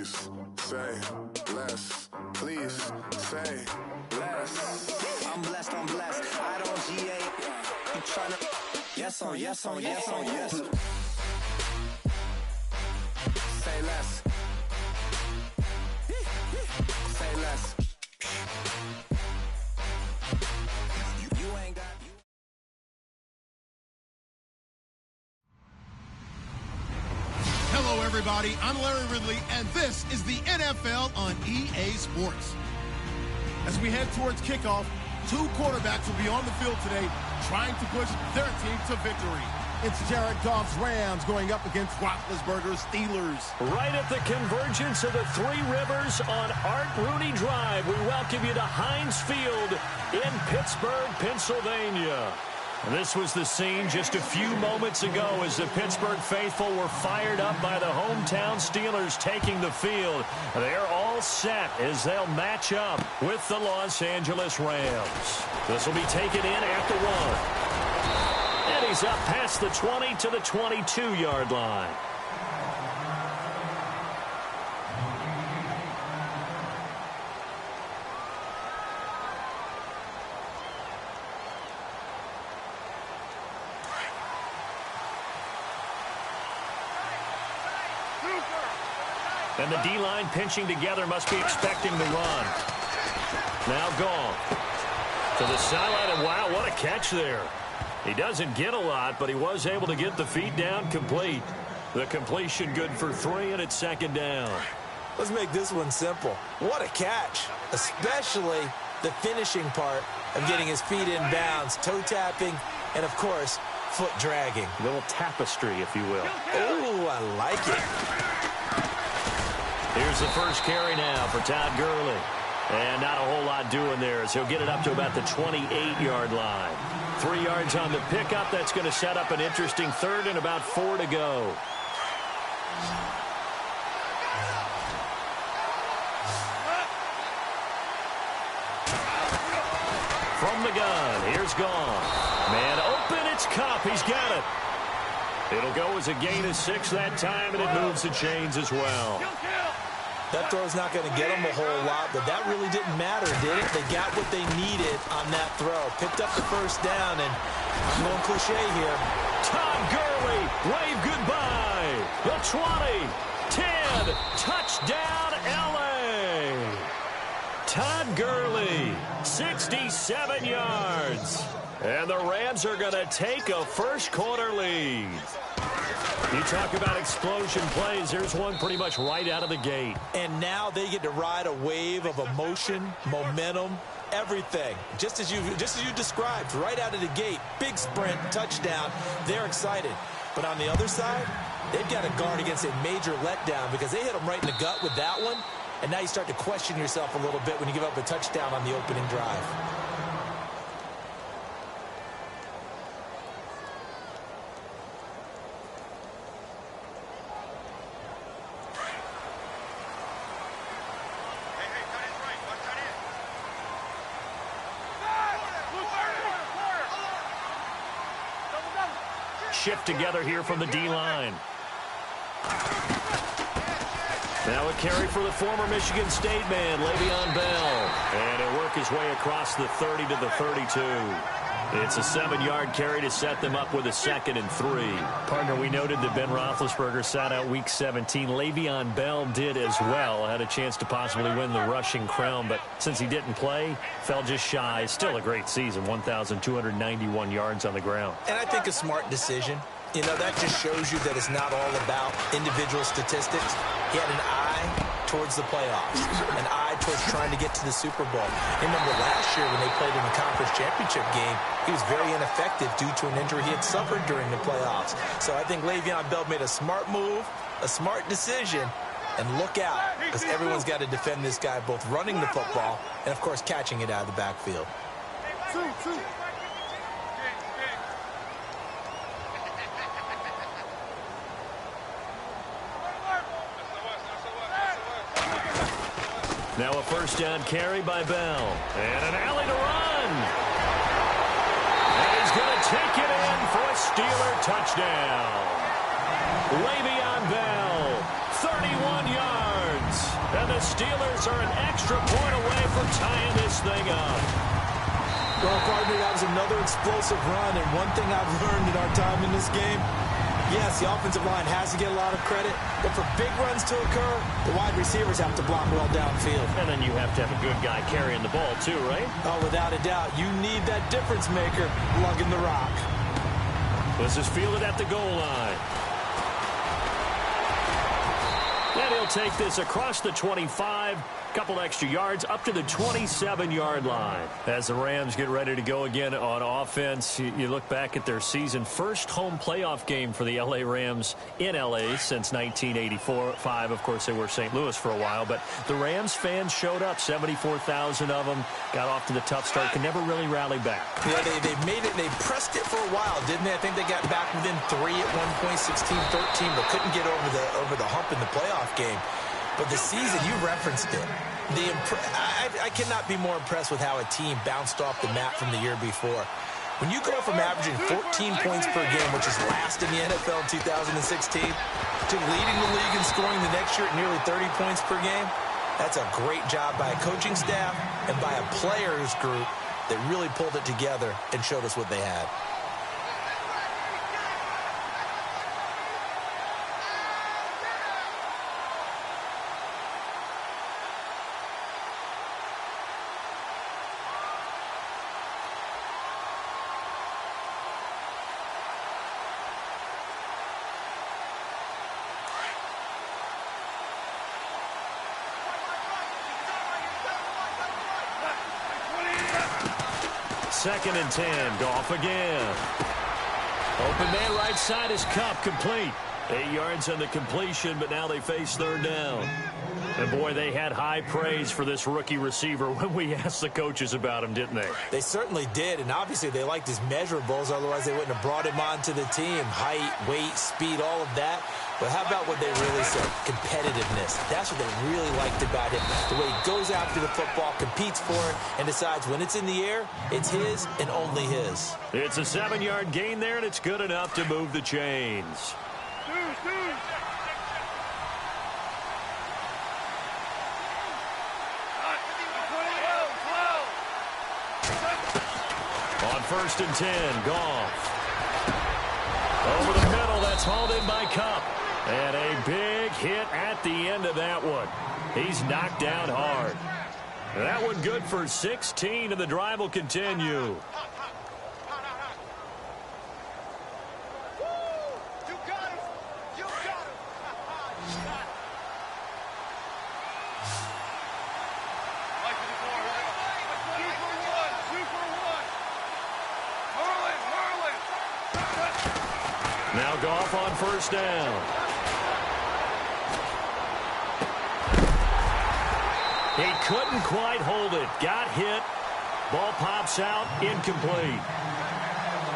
please say less. Please say less. I'm blessed, I don't GA. You tryna yes on yes on yes on yes. Say less. Say less. You ain't got you. Hello, everybody. I'm Larry Ridley, and this is the NFL on EA Sports. As we head towards kickoff, two quarterbacks will be on the field today trying to push their team to victory. It's Jared Goff's Rams going up against Roethlisberger's Steelers. Right at the convergence of the Three Rivers on Art Rooney Drive, we welcome you to Heinz Field in Pittsburgh, Pennsylvania. This was the scene just a few moments ago as the Pittsburgh faithful were fired up by the hometown Steelers taking the field. They're all set as they'll match up with the Los Angeles Rams. This will be taken in at the 1. And he's up past the 20 to the 22-yard line. And the D-line pinching together must be expecting the run. Now gone. To the sideline, and wow, what a catch there. He doesn't get a lot, but he was able to get the feet down complete. The completion good for 3, and it's second down. Let's make this one simple. What a catch, especially the finishing part of getting his feet in bounds, toe tapping, and of course, foot dragging. A little tapestry, if you will. Oh, I like it. Here's the first carry now for Todd Gurley. And not a whole lot doing there as he'll get it up to about the 28-yard line. 3 yards on the pickup. That's going to set up an interesting third and about 4 to go. From the gun, here's Gone. Man open, it's Kupp. He's got it. It'll go as a gain of 6 that time, and it moves the chains as well. That throw's not going to get them a whole lot, but that really didn't matter, did it? They got what they needed on that throw. Picked up the first down, and I'm going cliche here. Todd Gurley, wave goodbye. The 20, 10, touchdown L.A. Todd Gurley, 67 yards. And the Rams are going to take a first-quarter lead. You talk about explosion plays. Here's one pretty much right out of the gate. And now they get to ride a wave of emotion, momentum, everything. Just as you described, right out of the gate. Big sprint, touchdown. They're excited. But on the other side, they've got to guard against a major letdown because they hit them right in the gut with that one. And now you start to question yourself a little bit when you give up a touchdown on the opening drive. Shift together here from the D-line. Now a carry for the former Michigan State man, Le'Veon Bell. And he'll work his way across the 30 to the 32. It's a 7-yard carry to set them up with a 2nd and 3. Partner, we noted that Ben Roethlisberger sat out Week 17. Le'Veon Bell did as well. Had a chance to possibly win the rushing crown, but since he didn't play, fell just shy. Still a great season, 1,291 yards on the ground. And I think a smart decision. You know, that just shows you that it's not all about individual statistics. He had an eye towards the playoffs, an eye towards trying to get to the Super Bowl. Remember last year when they played in the conference championship game, he was very ineffective due to an injury he had suffered during the playoffs. So I think Le'Veon Bell made a smart move, a smart decision, and look out, because everyone's got to defend this guy, both running the football and, of course, catching it out of the backfield. Now a first down carry by Bell. And an alley to run. And he's going to take it in for a Steeler touchdown. Le'Veon Bell, 31 yards. Steelers are an extra point away from tying this thing up. Well, partner, that was another explosive run, and one thing I've learned in our time in this game, yes, the offensive line has to get a lot of credit, but for big runs to occur, the wide receivers have to block well downfield. And then you have to have a good guy carrying the ball too, right? Oh, without a doubt. You need that difference maker lugging the rock. This is fielded at the goal line. And he'll take this across the 25. Couple extra yards up to the 27-yard line. As the Rams get ready to go again on offense, you look back at their season. First home playoff game for the L.A. Rams in L.A. since 1984-5. Of course, they were St. Louis for a while. But the Rams fans showed up, 74,000 of them. Got off to the tough start, could never really rally back. Yeah, they made it. They pressed it for a while, didn't they? I think they got back within 3 at one point, 16-13, but couldn't get over the hump in the playoff game. But the season, you referenced it. I cannot be more impressed with how a team bounced off the mat from the year before. When you go from averaging 14 points per game, which is last in the NFL in 2016, to leading the league in scoring the next year at nearly 30 points per game, that's a great job by a coaching staff and by a players group that really pulled it together and showed us what they had. Second and 10. Goff again. Open man right side is Kupp, complete. 8 yards on the completion, but now they face third down. And, boy, they had high praise for this rookie receiver when we asked the coaches about him, didn't they? They certainly did, and obviously they liked his measurables. Otherwise, they wouldn't have brought him onto the team. Height, weight, speed, all of that. But how about what they really said? Competitiveness. That's what they really liked about him. The way he goes after the football, competes for it, and decides when it's in the air, it's his and only his. It's a 7-yard gain there, and it's good enough to move the chains. On first and 10, Goff. Over the middle, that's hauled in by Kupp. And a big hit at the end of that one. He's knocked down hard. That one good for 16, and the drive will continue. Now Goff on first down. He couldn't quite hold it. Got hit. Ball pops out. Incomplete.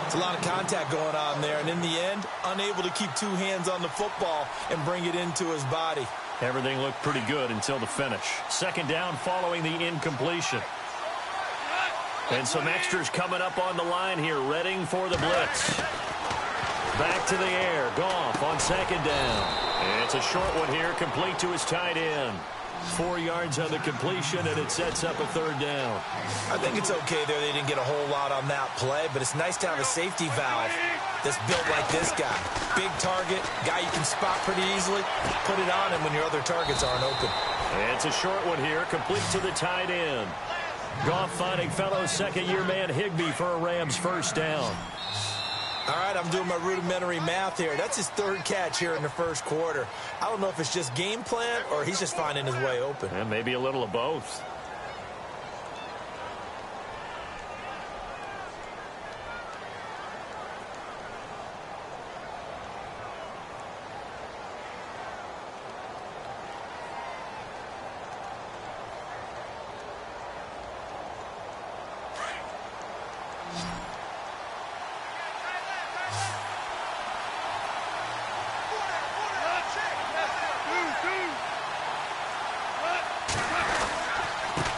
It's a lot of contact going on there, and in the end, unable to keep two hands on the football and bring it into his body. Everything looked pretty good until the finish. Second down following the incompletion. And some extras coming up on the line here, readying for the blitz. Back to the air. Goff on second down. And it's a short one here, complete to his tight end. 4 yards on the completion, and it sets up a third down. I think it's okay there. They didn't get a whole lot on that play, but it's nice to have a safety valve that's built like this guy. Big target, guy you can spot pretty easily. Put it on him when your other targets aren't open. And it's a short one here, complete to the tight end. Goff finding fellow second-year man Higbee for a Rams first down. All right, I'm doing my rudimentary math here. That's his third catch here in the first quarter. I don't know if it's just game plan or he's just finding his way open. And maybe a little of both.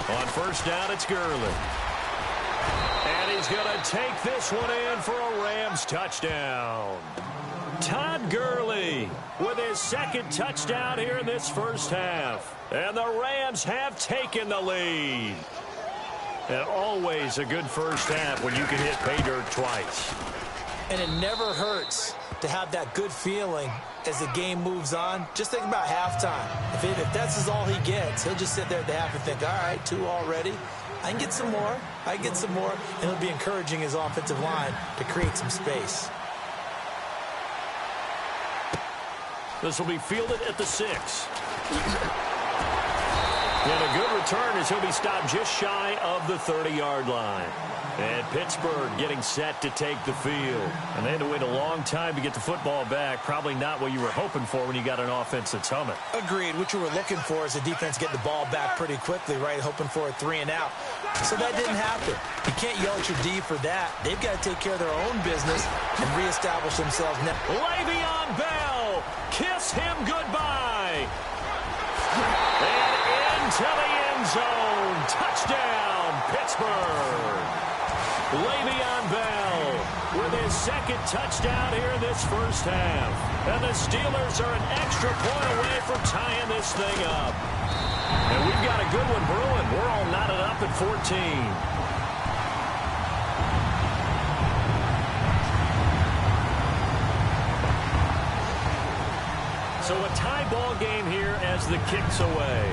On first down, it's Gurley. And he's going to take this one in for a Rams touchdown. Todd Gurley with his second touchdown here in this first half. And the Rams have taken the lead. And always a good first half when you can hit pay dirt twice. And it never hurts to have that good feeling as the game moves on. Just think about halftime. If that's all he gets, he'll just sit there at the half and think, all right, 2 already. I can get some more. I can get some more. And he'll be encouraging his offensive line to create some space. This will be fielded at the 6. And a good return as he'll be stopped just shy of the 30-yard line. And Pittsburgh getting set to take the field. And they had to wait a long time to get the football back. Probably not what you were hoping for when you got an offense that's humming. Agreed. What you were looking for is the defense getting the ball back pretty quickly, right? Hoping for a 3 and out. So that didn't happen. You can't yell at your D for that. They've got to take care of their own business and reestablish themselves now. Le'Veon Bell, kiss him goodbye. And into the end zone. Touchdown, Pittsburgh. Le'Veon Bell with his second touchdown here in this first half. And the Steelers are an extra point away from tying this thing up. And we've got a good one brewing. We're all knotted up at 14. So a tie ball game here as the kick's away.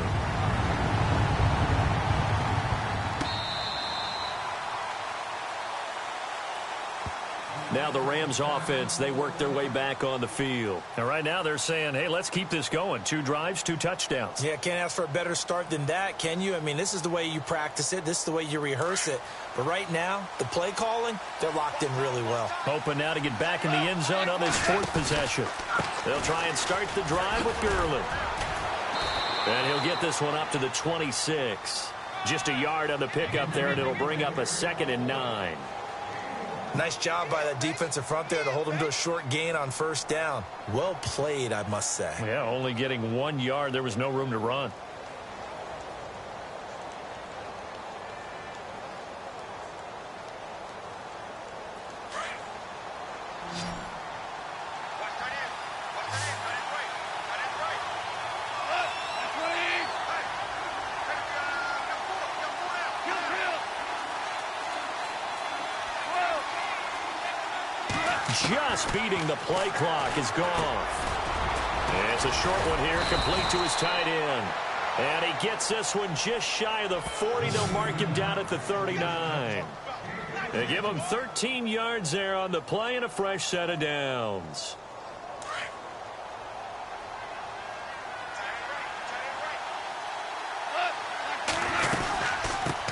Now the Rams offense, they work their way back on the field. And right now they're saying, hey, let's keep this going. 2 drives, 2 touchdowns. Yeah, can't ask for a better start than that, can you? I mean, this is the way you practice it. This is the way you rehearse it. But right now, the play calling, they're locked in really well. Hoping now to get back in the end zone on his 4th possession. They'll try and start the drive with Gurley. And he'll get this one up to the 26. Just a yard on the pickup there, and it'll bring up a 2nd and 9. Nice job by that defensive front there to hold him to a short gain on first down. Well played, I must say. Yeah, only getting 1 yard. There was no room to run. Just beating the play clock is gone. And it's a short one here, complete to his tight end. And he gets this one just shy of the 40. They'll mark him down at the 39. They give him 13 yards there on the play and a fresh set of downs.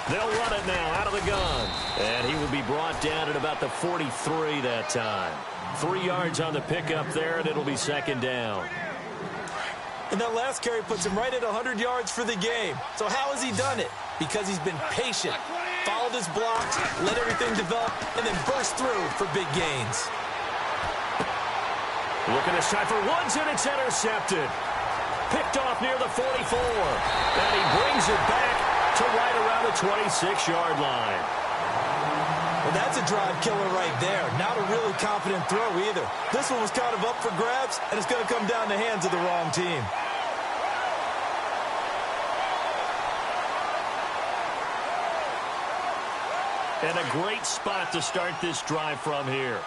They'll run it now out of the gun. And he will be brought down at about the 43 that time. 3 yards on the pickup there, and it'll be 2nd down. And that last carry puts him right at 100 yards for the game. So how has he done it? Because he's been patient, followed his blocks, let everything develop, and then burst through for big gains. Looking this time for Woods, and it's intercepted. Picked off near the 44. And he brings it back to right around the 26-yard line. Well, that's a drive killer right there. Not a really confident throw either. This one was kind of up for grabs, and it's going to come down the hands of the wrong team. And a great spot to start this drive from here.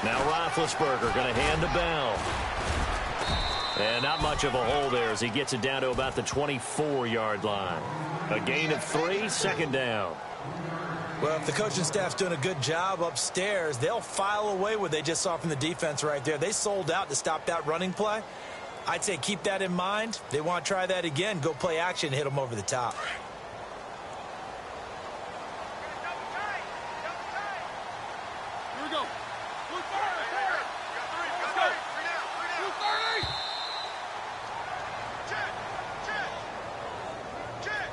Now Roethlisberger going to hand to Bell. And not much of a hole there as he gets it down to about the 24-yard line. A gain of 3, 2nd down. Well, if the coaching staff's doing a good job upstairs, they'll file away what they just saw from the defense right there. They sold out to stop that running play. I'd say keep that in mind. They want to try that again. Go play action and hit them over the top. Here we go.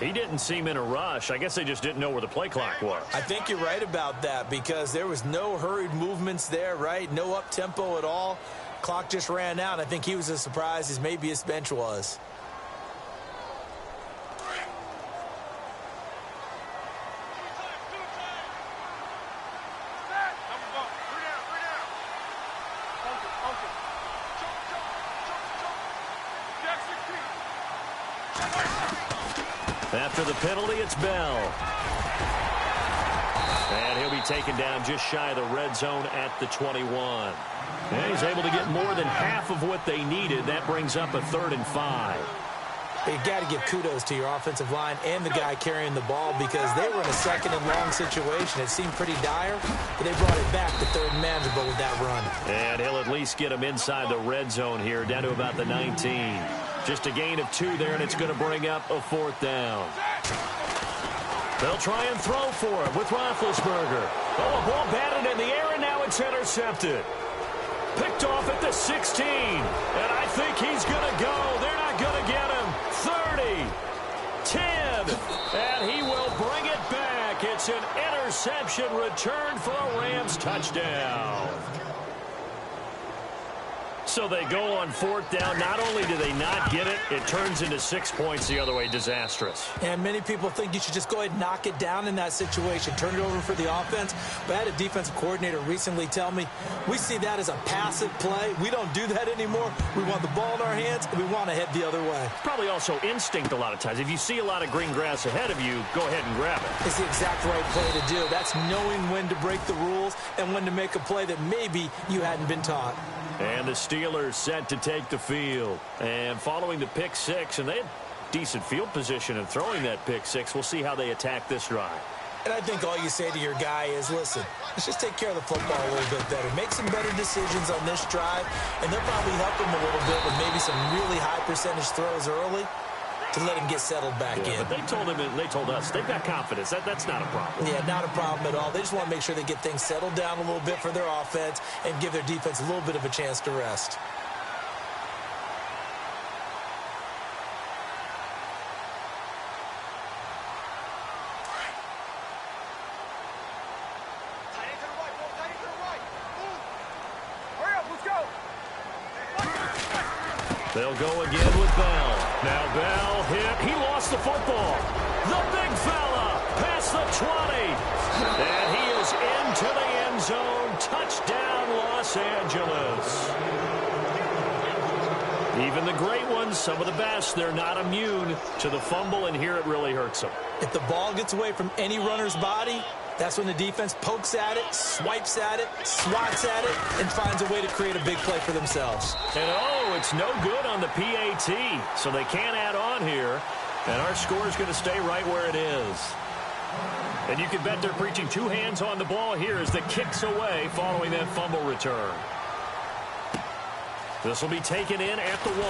He didn't seem in a rush. I guess they just didn't know where the play clock was. I think you're right about that because there was no hurried movements there, right? No up-tempo at all. Clock just ran out. I think he was as surprised as maybe his bench was. After the penalty, it's Bell. And he'll be taken down just shy of the red zone at the 21. And he's able to get more than half of what they needed. That brings up a 3rd and 5. You got to give kudos to your offensive line and the guy carrying the ball because they were in a 2nd and long situation. It seemed pretty dire, but they brought it back to 3rd and manageable with that run. And he'll at least get him inside the red zone here, down to about the 19. Just a gain of 2 there, and it's going to bring up a 4th down. They'll try and throw for it with Roethlisberger. Oh, a ball batted in the air, and now it's intercepted. Picked off at the 16, and I think he's going to go. They're not going to get him. 30, 10, and he will bring it back. It's an interception return for a Rams touchdown. So they go on 4th down. Not only do they not get it, it turns into 6 points the other way. Disastrous. And many people think you should just go ahead and knock it down in that situation, turn it over for the offense. But I had a defensive coordinator recently tell me, we see that as a passive play. We don't do that anymore. We want the ball in our hands, and we want to head the other way. Probably also instinct a lot of times. If you see a lot of green grass ahead of you, go ahead and grab it. It's the exact right play to do. That's knowing when to break the rules and when to make a play that maybe you hadn't been taught. And the Steelers set to take the field. And following the pick 6, and they had decent field position in throwing that pick 6. We'll see how they attack this drive. And I think all you say to your guy is, listen, let's just take care of the football a little bit better. Make some better decisions on this drive, and they'll probably help him a little bit with maybe some really high percentage throws early to let him get settled back in. But they told him, and they told us, they've got confidence. That's not a problem. Yeah, not a problem at all. They just want to make sure they get things settled down a little bit for their offense and give their defense a little bit of a chance to rest. They'll go again with Bell. Now Bell hit. He lost the football. The big fella past the 20. And he is into the end zone. Touchdown, Los Angeles. Even the great ones, some of the best, they're not immune to the fumble, and here it really hurts them. If the ball gets away from any runner's body, that's when the defense pokes at it, swipes at it, swats at it, and finds a way to create a big play for themselves. And oh, it's no good on the PAT, so they can't add on here. And our score is going to stay right where it is. And you can bet they're preaching 2 hands on the ball here as the kick's away following that fumble return. This will be taken in at the 1.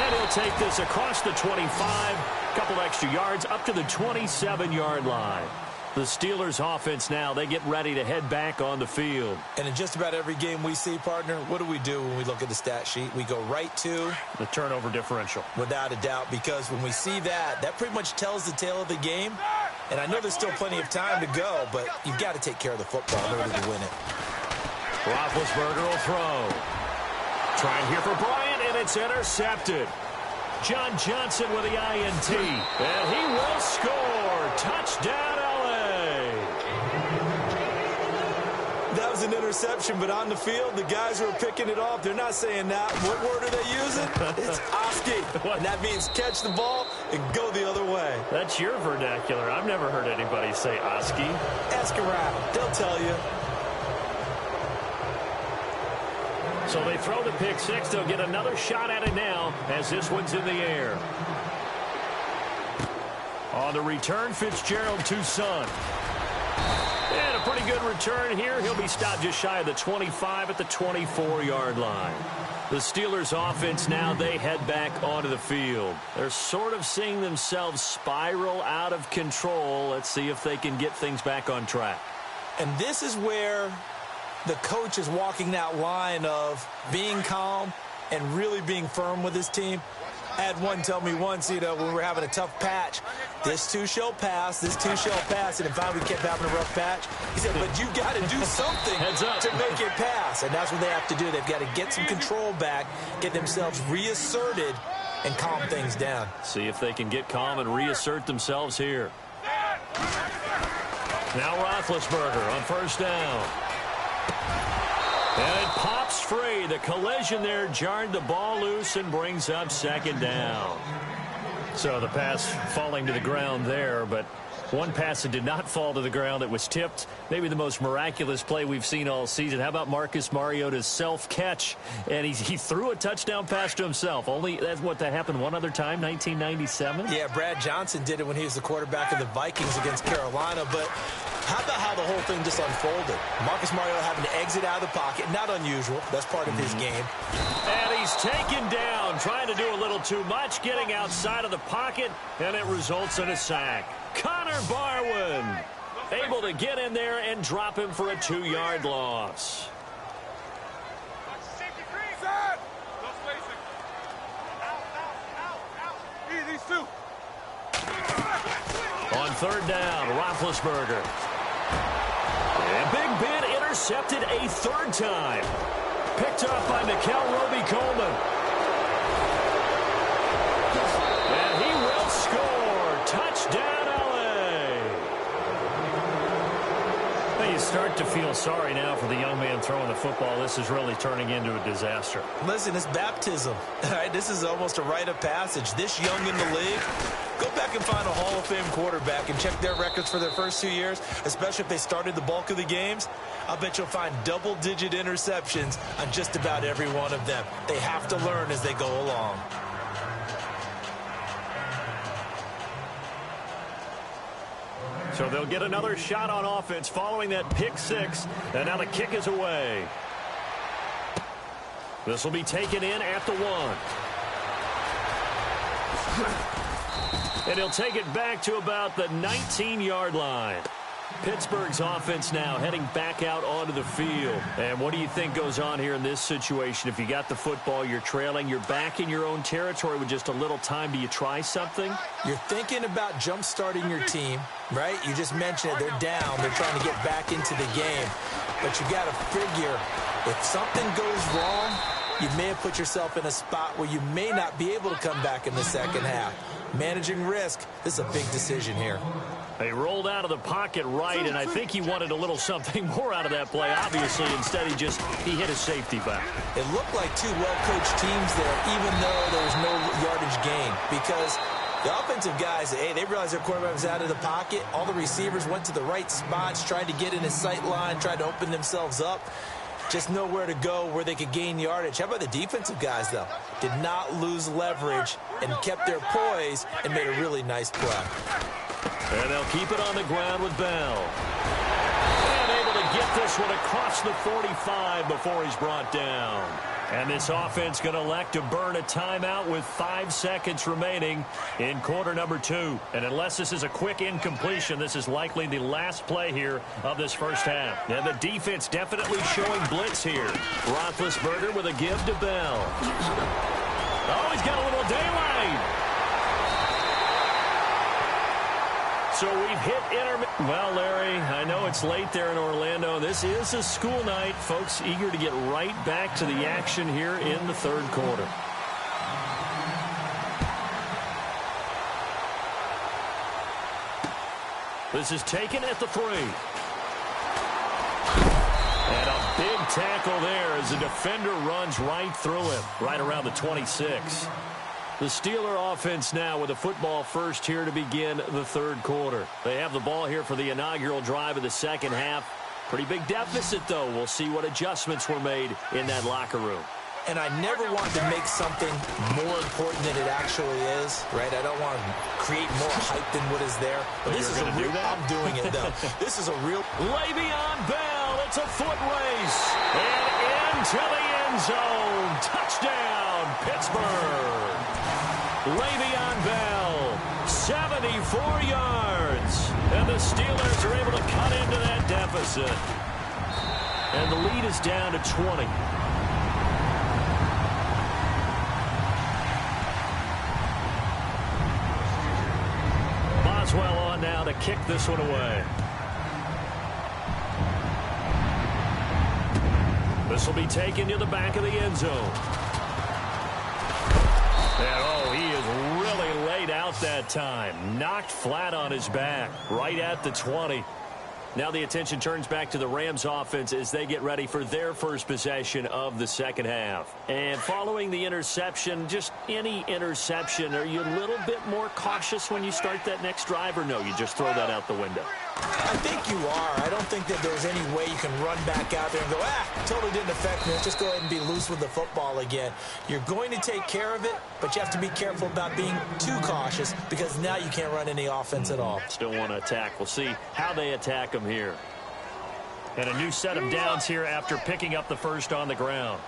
And he'll take this across the 25, couple extra yards up to the 27-yard line. The Steelers offense now, they get ready to head back on the field. And in just about every game we see, partner, what do we do when we look at the stat sheet? We go right to the turnover differential. Without a doubt, because when we see that, that pretty much tells the tale of the game. And I know there's still plenty of time to go, but you've got to take care of the football in order to win it. Roethlisberger will throw. Trying here for Bryant, and it's intercepted. John Johnson with the INT. And he will score. Touchdown, L.A. That was an interception, but on the field, the guys who are picking it off, they're not saying that. What word are they using? It's Oski. And that means catch the ball and go the other way. That's your vernacular. I've never heard anybody say Oski. Ask around. They'll tell you. So they throw the pick 6. They'll get another shot at it now as this one's in the air. On the return, Fitzgerald to Son. And a pretty good return here. He'll be stopped just shy of the 25 at the 24-yard line. The Steelers offense now, they head back onto the field. They're sort of seeing themselves spiral out of control. Let's see if they can get things back on track. And this is where the coach is walking that line of being calm and really being firm with his team. I had one tell me once, when we were having a tough patch, this too shall pass, this too shall pass, and finally we kept having a rough patch. He said, but you got to do something to make it pass, and that's what they have to do. They've got to get some control back, get themselves reasserted, and calm things down. See if they can get calm and reassert themselves here. Now Roethlisberger on first down. And it pops free. The collision there jarred the ball loose and brings up second down. So the pass falling to the ground there, but one pass that did not fall to the ground that was tipped. Maybe the most miraculous play we've seen all season. How about Marcus Mariota's self-catch? And he threw a touchdown pass to himself. Only that's what that happened one other time, 1997? Yeah, Brad Johnson did it when he was the quarterback of the Vikings against Carolina. But how about how the whole thing just unfolded? Marcus Mariota having to exit out of the pocket. Not unusual. That's part of his game. And he's taken down, trying to do a little too much, getting outside of the pocket, and it results in a sack. Connor Barwin able to get in there and drop him for a 2-yard loss. On third down, Roethlisberger. And Big Ben intercepted a third time. Picked up by Mikel Roby-Coleman. And he will score. Touchdown, LA. Well, you start to feel sorry now for the young man throwing the football. This is really turning into a disaster. Listen, it's baptism. All right, this is almost a rite of passage. This young in the league, go back and find a Hall of Fame quarterback and check their records for their first 2 years, especially if they started the bulk of the games. I'll bet you'll find double-digit interceptions on just about every one of them. They have to learn as they go along. So they'll get another shot on offense following that pick six, and now the kick is away. This will be taken in at the 1. And he'll take it back to about the 19-yard line. Pittsburgh's offense now heading back out onto the field. And what do you think goes on here in this situation? If you got the football, you're trailing, you're back in your own territory with just a little time. Do you try something? You're thinking about jump-starting your team, right? You just mentioned it. They're down. They're trying to get back into the game. But you got to figure, if something goes wrong, you may have put yourself in a spot where you may not be able to come back in the second half. Managing risk, this is a big decision here. They rolled out of the pocket right, and I think he wanted a little something more out of that play. Obviously, instead he hit his safety back. It looked like two well-coached teams there, even though there was no yardage gain, because the offensive guys, hey, they realized their quarterback was out of the pocket. All the receivers went to the right spots, tried to get in his sight line, tried to open themselves up. Just nowhere to go where they could gain yardage. How about the defensive guys, though? Did not lose leverage and kept their poise and made a really nice play. And they'll keep it on the ground with Bell. And able to get this one across the 45 before he's brought down. And this offense going to elect to burn a timeout with 5 seconds remaining in quarter number 2. And unless this is a quick incompletion, this is likely the last play here of this first half. And the defense definitely showing blitz here. Roethlisberger with a give to Bell. Oh, he's got a little daylight. So we've hit intermission. Well, Larry, I know it's late there in Orlando. This is a school night. Folks eager to get right back to the action here in the third quarter. This is taken at the 3. And a big tackle there as the defender runs right through him, right around the 26. The Steeler offense now with a football first here to begin the third quarter. They have the ball here for the inaugural drive of the second half. Pretty big deficit, though. We'll see what adjustments were made in that locker room. And I never want to make something more important than it actually is, right? I don't want to create more hype than what is there. But this is a real, I'm doing it, though. This is a real. Le'Veon Bell, it's a foot race. And into the end zone. Touchdown, Pittsburgh. Le'Veon Bell, 74 yards. And the Steelers are able to cut into that deficit. And the lead is down to 20. Boswell on now to kick this one away. This will be taken to the back of the end zone. And, oh, he is really laid out that time. Knocked flat on his back, right at the 20. Now the attention turns back to the Rams offense as they get ready for their first possession of the second half. And following the interception, just any interception, are you a little bit more cautious when you start that next drive, or no, you just throw that out the window? I think you are. I don't think that there's any way you can run back out there and go, totally didn't affect me. Let's just go ahead and be loose with the football again. You're going to take care of it, but you have to be careful about being too cautious because now you can't run any offense at all. Still want to attack. We'll see how they attack them here. And a new set of downs here after picking up the first on the ground.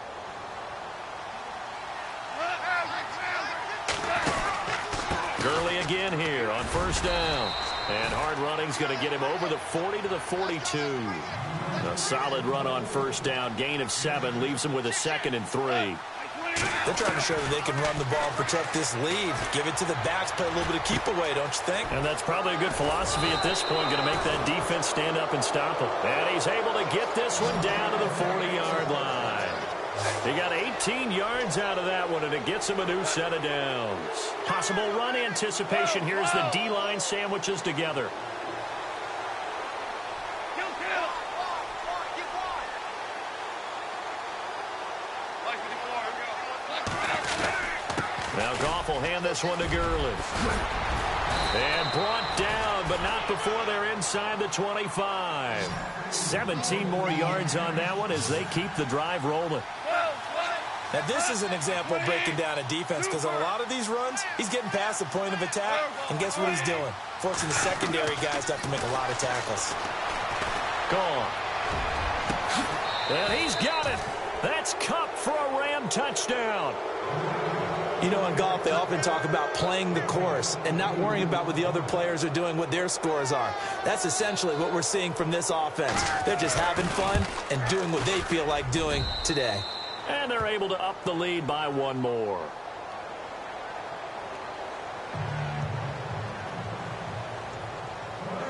Gurley again here on first down. And hard running's going to get him over the 40 to the 42. A solid run on first down. Gain of 7 leaves him with a 2nd and 3. They're trying to show that they can run the ball and protect this lead. Give it to the backs, play a little bit of keep away, don't you think? And that's probably a good philosophy at this point, going to make that defense stand up and stop him. And he's able to get this one down to the 40-yard line. He got 18 yards out of that one, and it gets him a new set of downs. Possible run anticipation. Here's the D-line sandwiches together. Now Goff will hand this one to Gurley. And brought down, but not before they're inside the 25. 17 more yards on that one as they keep the drive rolling. Now, this is an example of breaking down a defense because on a lot of these runs, he's getting past the point of attack, and guess what he's doing? Forcing the secondary guys to have to make a lot of tackles. Gone. And he's got it. That's Kupp for a Ram touchdown. You know, in golf, they often talk about playing the course and not worrying about what the other players are doing, what their scores are. That's essentially what we're seeing from this offense. They're just having fun and doing what they feel like doing today. And they're able to up the lead by 1 more.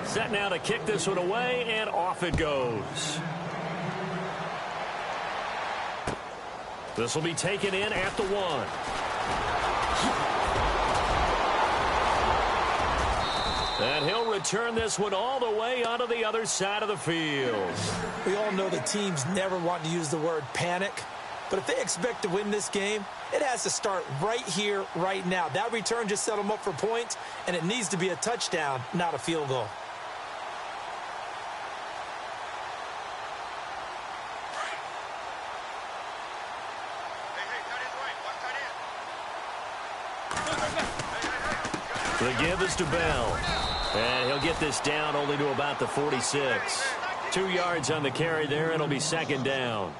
Set now to kick this one away, and off it goes. This will be taken in at the 1. And he'll return this one all the way onto the other side of the field. We all know the teams never want to use the word panic. But if they expect to win this game, it has to start right here, right now. That return just set them up for points, and it needs to be a touchdown, not a field goal. The give is to Bell. And he'll get this down only to about the 46. 2 yards on the carry there. It'll be 2nd down.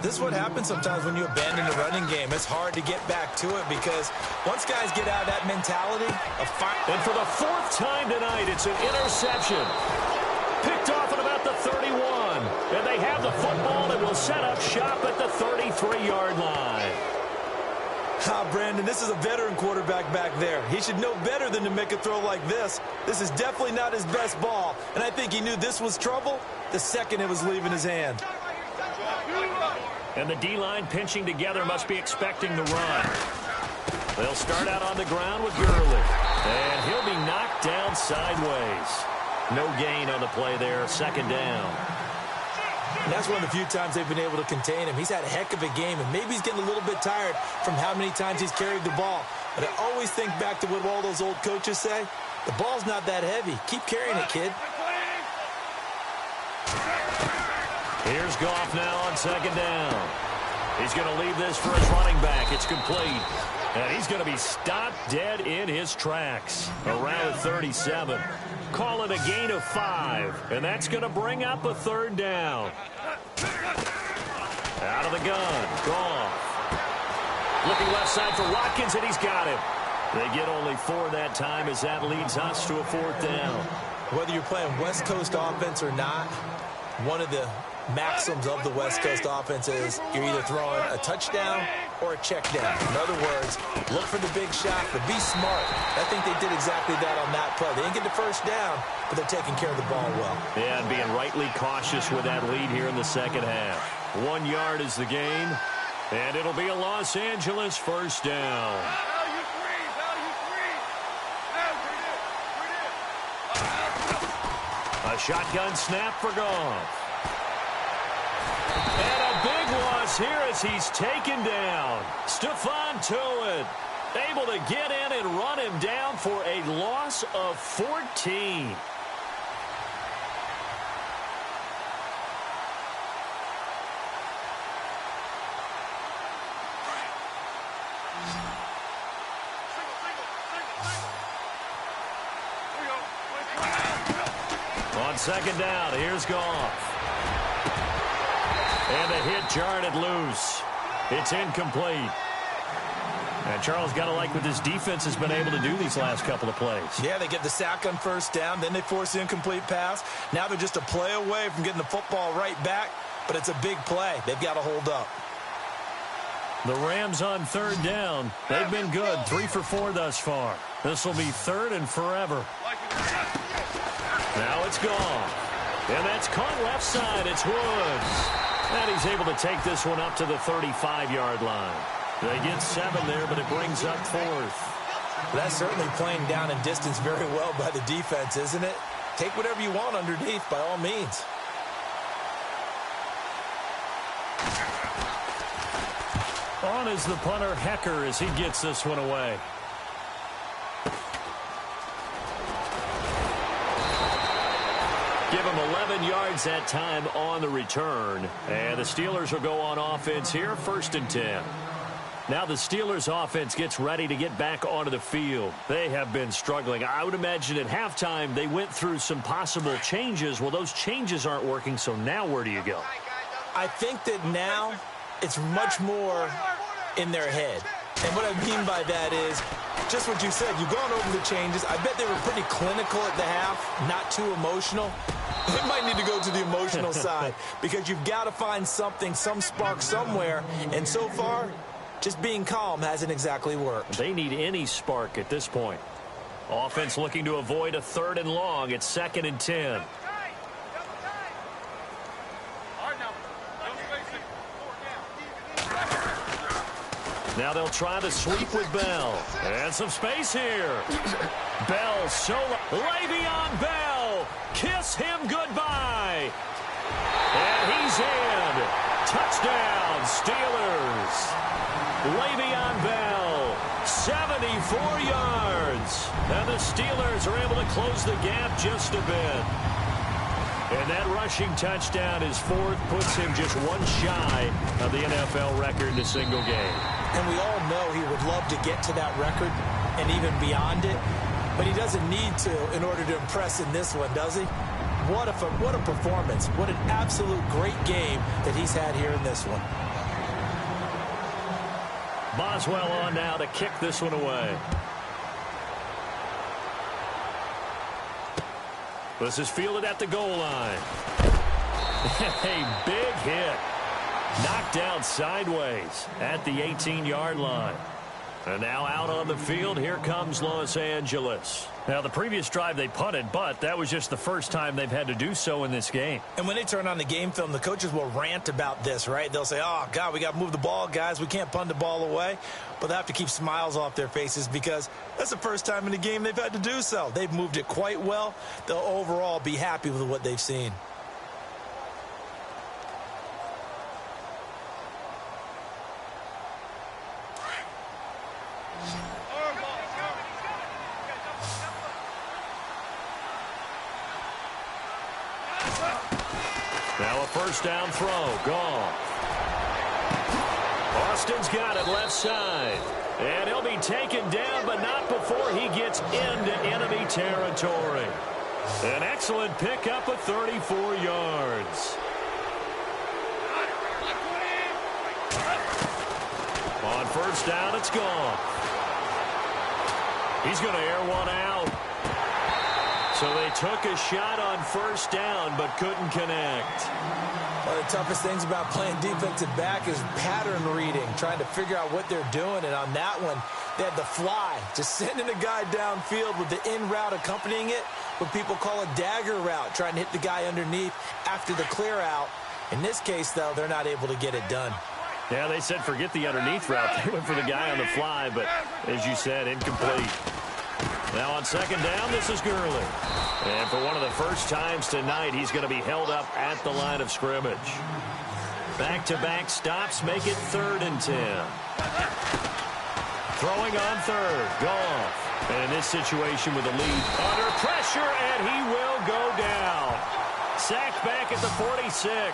This is what happens sometimes when you abandon the running game. It's hard to get back to it because once guys get out of that mentality, and for the 4th time tonight, it's an interception. Picked off at about the 31. And they have the football and will set up shop at the 33-yard line. Brandon, this is a veteran quarterback back there. He should know better than to make a throw like this. This is definitely not his best ball, and I think he knew this was trouble the second it was leaving his hand. And the D-line pinching together must be expecting the run. They'll start out on the ground with Gurley. And he'll be knocked down sideways. No gain on the play there, 2nd down. And that's one of the few times they've been able to contain him. He's had a heck of a game, and maybe he's getting a little bit tired from how many times he's carried the ball. But I always think back to what all those old coaches say. The ball's not that heavy. Keep carrying it, kid. Here's Goff now on 2nd down. He's going to leave this for his running back. It's complete. And he's going to be stopped dead in his tracks around 37. Call it a gain of 5. And that's going to bring up a 3rd down. Out of the gun. Goff. Looking left side for Watkins, and he's got him. They get only 4 that time as that leads us to a 4th down. Whether you're playing West Coast offense or not, one of the maxims of the West Coast offense is you're either throwing a touchdown or a check down. In other words, look for the big shot, but be smart. I think they did exactly that on that play. They didn't get the first down, but they're taking care of the ball well. Yeah, and being rightly cautious with that lead here in the 2nd half. 1 yard is the gain, and it'll be a Los Angeles 1st down. A A shotgun snap for Goff. And a big loss here as he's taken down. Stephon Tuitt able to get in and run him down for a loss of 14. On second down, here's Goff. And the hit jarred it loose. It's incomplete. And Charles, got to like what this defense has been able to do these last couple of plays. Yeah, they get the sack on first down, then they force the incomplete pass. Now they're just a play away from getting the football right back, but it's a big play. They've got to hold up. The Rams on third down. They've been good, 3 for 4 thus far. This will be third and forever. Now it's gone. And that's caught left side. It's Woods. And he's able to take this one up to the 35-yard line. They get 7 there, but it brings up 4th. That's certainly playing down in distance very well by the defense, isn't it? Take whatever you want underneath, by all means. On is the punter, Hecker, as he gets this one away. Give him 11 yards that time on the return. And the Steelers will go on offense here, 1st and 10. Now the Steelers offense gets ready to get back onto the field. They have been struggling. I would imagine at halftime they went through some possible changes. Well, those changes aren't working, so now where do you go? I think that now it's much more in their head. And what I mean by that is just what you said. You've gone over the changes. I bet they were pretty clinical at the half, not too emotional. They might need to go to the emotional side because you've got to find something, some spark somewhere. And so far, just being calm hasn't exactly worked. They need any spark at this point. Offense looking to avoid a 3rd and long. It's 2nd and 10. Now they'll try the sweep with Bell. And some space here. Bell solo. Le'Veon Bell. Kiss him goodbye. And he's in. Touchdown, Steelers. Le'Veon Bell, 74 yards. And the Steelers are able to close the gap just a bit. And that rushing touchdown is 4th, puts him just 1 shy of the NFL record in a single game. And we all know he would love to get to that record and even beyond it, but he doesn't need to in order to impress in this one, does he? What a performance. What an absolute great game that he's had here in this one. Boswell on now to kick this one away. This is fielded at the goal line. A big hit. Knocked down sideways at the 18-yard line. And now out on the field, here comes Los Angeles. Now, the previous drive they punted, but that was just the first time they've had to do so in this game. And when they turn on the game film, the coaches will rant about this, right? They'll say, oh, God, we got to move the ball, guys. We can't punt the ball away. But they have to keep smiles off their faces because that's the first time in the game they've had to do so. They've moved it quite well. They'll overall be happy with what they've seen. Now a first down throw. Gone. Austin's got it left side. And he'll be taken down, but not before he gets into enemy territory. An excellent pickup of 34 yards. On first down, it's gone. He's going to air one out. So they took a shot on first down, but couldn't connect. One of the toughest things about playing defensive back is pattern reading, trying to figure out what they're doing. And on that one, they had the fly, just sending a guy downfield with the in route accompanying it, what people call a dagger route, trying to hit the guy underneath after the clear out. In this case, though, they're not able to get it done. Yeah, they said forget the underneath route. They went for the guy on the fly, but as you said, incomplete. Now on second down, this is Gurley. And for one of the first times tonight, he's going to be held up at the line of scrimmage. Back-to-back stops make it 3rd and 10. Throwing on third, Goff. And in this situation with the lead, under pressure, and he will go down. Sacked back at the 46.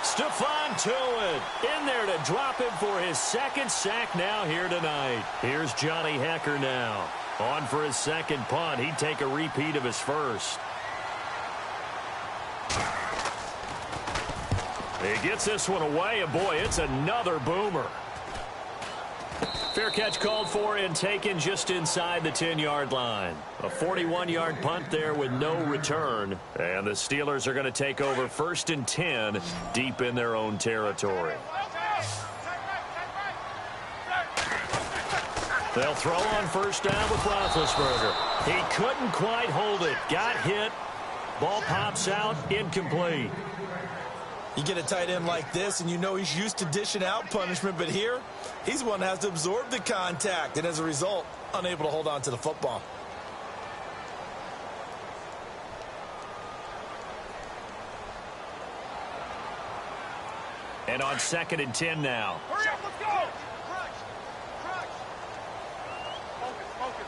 Stephon Tuitt in there to drop him for his 2nd sack now here tonight. Here's Johnny Hecker now. On for his 2nd punt. He'd take a repeat of his 1st. He gets this one away, and boy, it's another boomer. Fair catch called for and taken just inside the 10-yard line. A 41-yard punt there with no return. And the Steelers are going to take over 1st and 10 deep in their own territory. They'll throw on 1st down with Roethlisberger. He couldn't quite hold it. Got hit. Ball pops out. Incomplete. You get a tight end like this, and you know he's used to dishing out punishment, but here, he's the one that has to absorb the contact, and as a result, unable to hold on to the football. And on 2nd and 10 now. Hurry up, let's go! Crutch! Focus.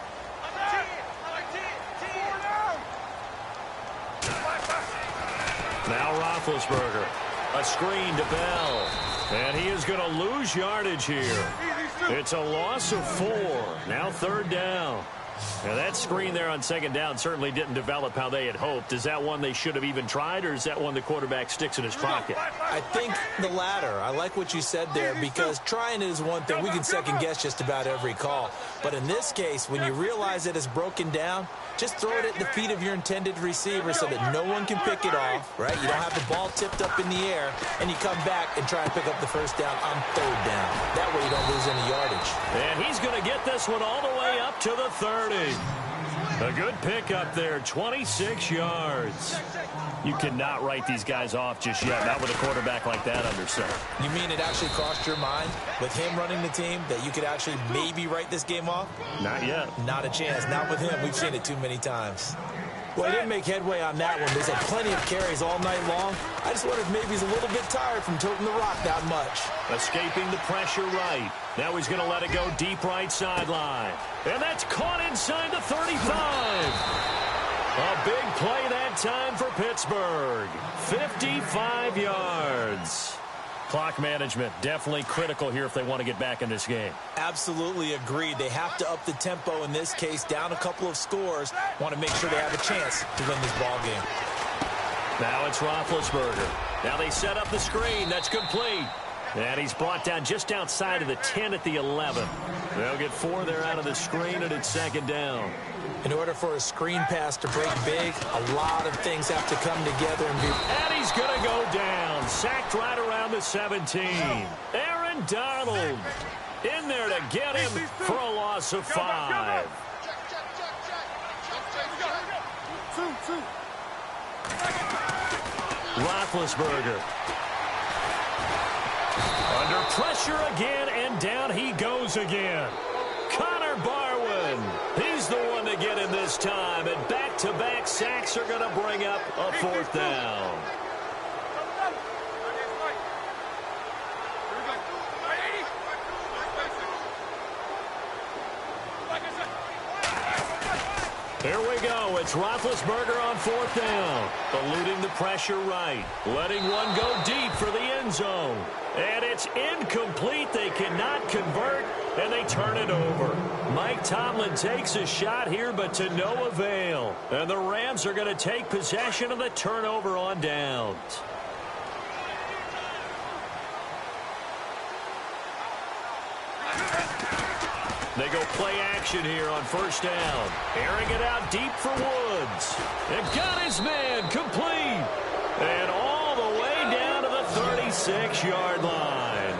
Now Roethlisberger. A screen to Bell. And he is going to lose yardage here. It's a loss of 4. Now 3rd down. Now that screen there on 2nd down certainly didn't develop how they had hoped. Is that one they should have even tried, or is that one the quarterback sticks in his pocket? I think the latter. I like what you said there, because trying it is one thing. We can second guess just about every call. But in this case, when you realize that it's broken down, just throw it at the feet of your intended receiver so that no one can pick it off, right? You don't have the ball tipped up in the air, and you come back and try and pick up the 1st down on 3rd down. That way you don't lose any yardage. And he's going to get this one all the way up to the 30. A good pickup there, 26 yards. You cannot write these guys off just yet, not with a quarterback like that under center. You mean it actually crossed your mind with him running the team that you could actually maybe write this game off? Not yet. Not a chance. Not with him. We've seen it too many times. Well, he didn't make headway on that one. There's had plenty of carries all night long. I just wonder if maybe he's a little bit tired from tilting the rock that much. Escaping the pressure right. Now he's going to let it go deep right sideline. And that's caught inside the 35. A big play that time for Pittsburgh. 55 yards. Clock management definitely critical here if they want to get back in this game. Absolutely agreed. They have to up the tempo in this case, down a couple of scores. Want to make sure they have a chance to win this ball game. Now it's Roethlisberger. Now they set up the screen. That's complete. And he's brought down just outside of the 10 at the 11. They'll get 4 there out of the screen, and it's 2nd down. In order for a screen pass to break big, a lot of things have to come together and be... And he's going to go down. Sacked right around the 17. Aaron Donald in there to get him for a loss of 5. Roethlisberger. Under pressure again, and down he goes again. Connor Barwin. He's the one to get him this time, and back-to-back sacks are going to bring up a 4th down. Here we go. It's Roethlisberger on 4th down. Eluding the pressure right. Letting one go deep for the end zone. And it's incomplete. They cannot convert, and they turn it over. Mike Tomlin takes a shot here, but to no avail. And the Rams are going to take possession of the turnover on downs. They go play action here on 1st down. Airing it out deep for Woods. And got his man complete. And all the way down to the 36-yard line.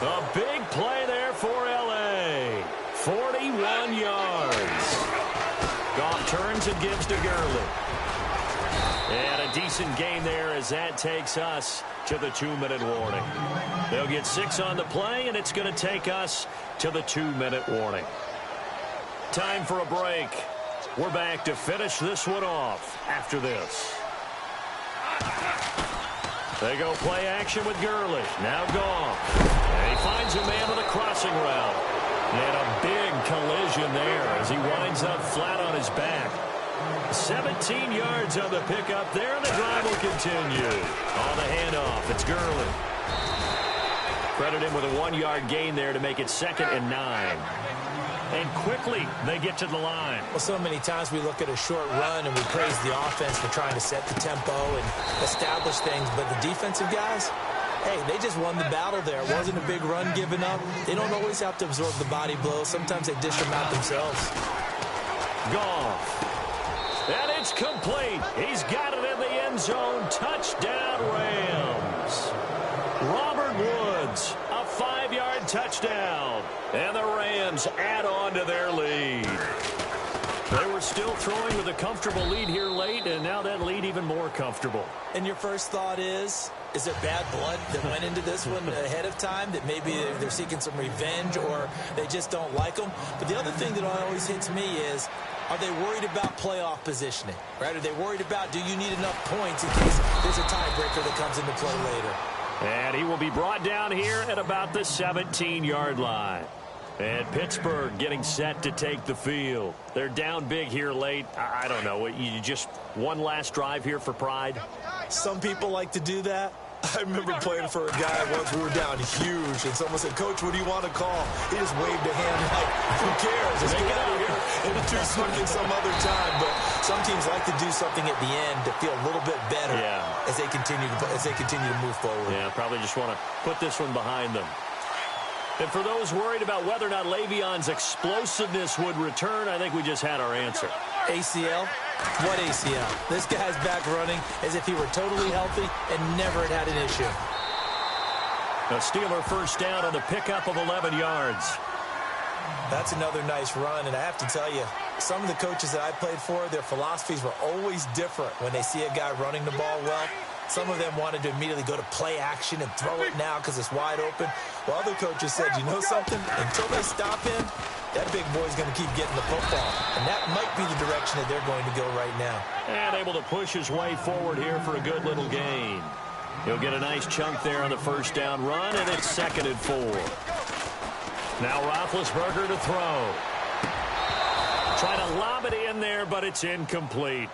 A big play there for L.A. 41 yards. Goff turns and gives to Gurley. And a decent gain there as that takes us to the 2-minute warning. They'll get 6 on the play, and it's going to take us to the 2-minute warning. Time for a break. We're back to finish this one off after this. They go play action with Gurley. Now Goff. And he finds a man with a crossing route. And a big collision there as he winds up flat on his back. 17 yards on the pickup there, and the drive will continue. On the handoff, it's Gurley. Credit him with a 1-yard gain there to make it 2nd and 9. And quickly, they get to the line. Well, so many times we look at a short run and we praise the offense for trying to set the tempo and establish things. But the defensive guys, hey, they just won the battle there. It wasn't a big run given up. They don't always have to absorb the body blows. Sometimes they dish them out themselves. Goff. And it's complete. He's got it in the end zone. Touchdown, Rams. Robert Woods, a 5-yard touchdown. And the Rams add on to their lead. They were still throwing with a comfortable lead here late, and now that lead even more comfortable. And your first thought is there bad blood that went into this one ahead of time, that maybe they're seeking some revenge or they just don't like them? But the other thing that always hits me is, are they worried about playoff positioning? Right? Are they worried about, do you need enough points in case there's a tiebreaker that comes into play later? And he will be brought down here at about the 17-yard line. And Pittsburgh getting set to take the field. They're down big here late. I don't know. You just one last drive here for pride? Some people like to do that. I remember playing for a guy once. We were down huge, and someone said, "Coach, what do you want to call?" He just waved a hand like, "Who cares? Let's get out of here and do something some other time." But some teams like to do something at the end to feel a little bit better as they continue to move forward. Yeah, probably just want to put this one behind them. And for those worried about whether or not Le'Veon's explosiveness would return, I think we just had our answer. ACL? What ACL? This guy's back running as if he were totally healthy and never had an issue. A Steeler first down on the pickup of 11 yards. That's another nice run, and I have to tell you, some of the coaches that I played for, their philosophies were always different when they see a guy running the ball well. Some of them wanted to immediately go to play action and throw it now because it's wide open. While other coaches said, you know something? Until they stop him, that big boy's going to keep getting the football. And that might be the direction that they're going to go right now. And able to push his way forward here for a good little gain. He'll get a nice chunk there on the first down run, and it's 2nd and 4. Now Roethlisberger to throw. Trying to lob it in there, but it's incomplete.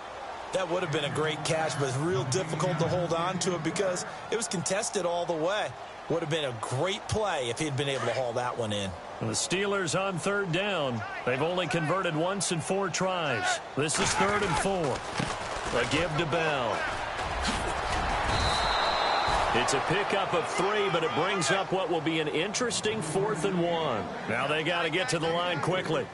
That would have been a great catch, but it's real difficult to hold on to it because it was contested all the way. Would have been a great play if he'd been able to haul that one in. And the Steelers on 3rd down. They've only converted once in 4 tries. This is 3rd and 4. A give to Bell. It's a pickup of 3, but it brings up what will be an interesting 4th and 1. Now they got to get to the line quickly.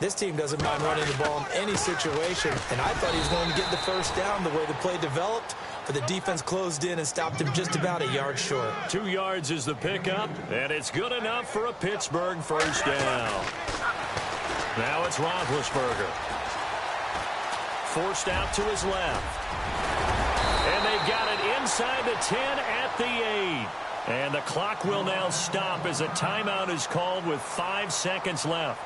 This team doesn't mind running the ball in any situation, and I thought he was going to get the first down the way the play developed, but the defense closed in and stopped him just about a yard short. 2 yards is the pickup, and it's good enough for a Pittsburgh first down. Now it's Roethlisberger. Forced out to his left. And they've got it inside the 10 at the 8. And the clock will now stop as a timeout is called with 5 seconds left.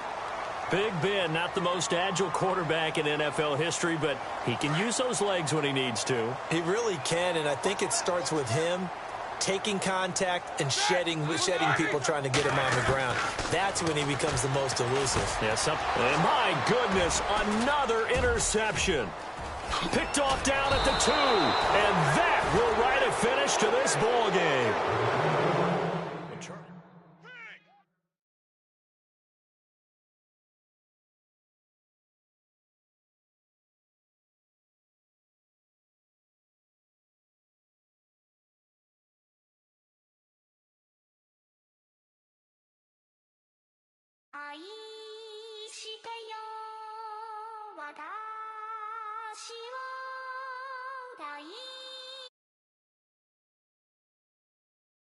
Big Ben, not the most agile quarterback in NFL history, but he can use those legs when he needs to. He really can, and I think it starts with him taking contact and shedding people trying to get him on the ground. That's when he becomes the most elusive. Yes, and my goodness, another interception. Picked off down at the 2, and that will write a finish to this ball game.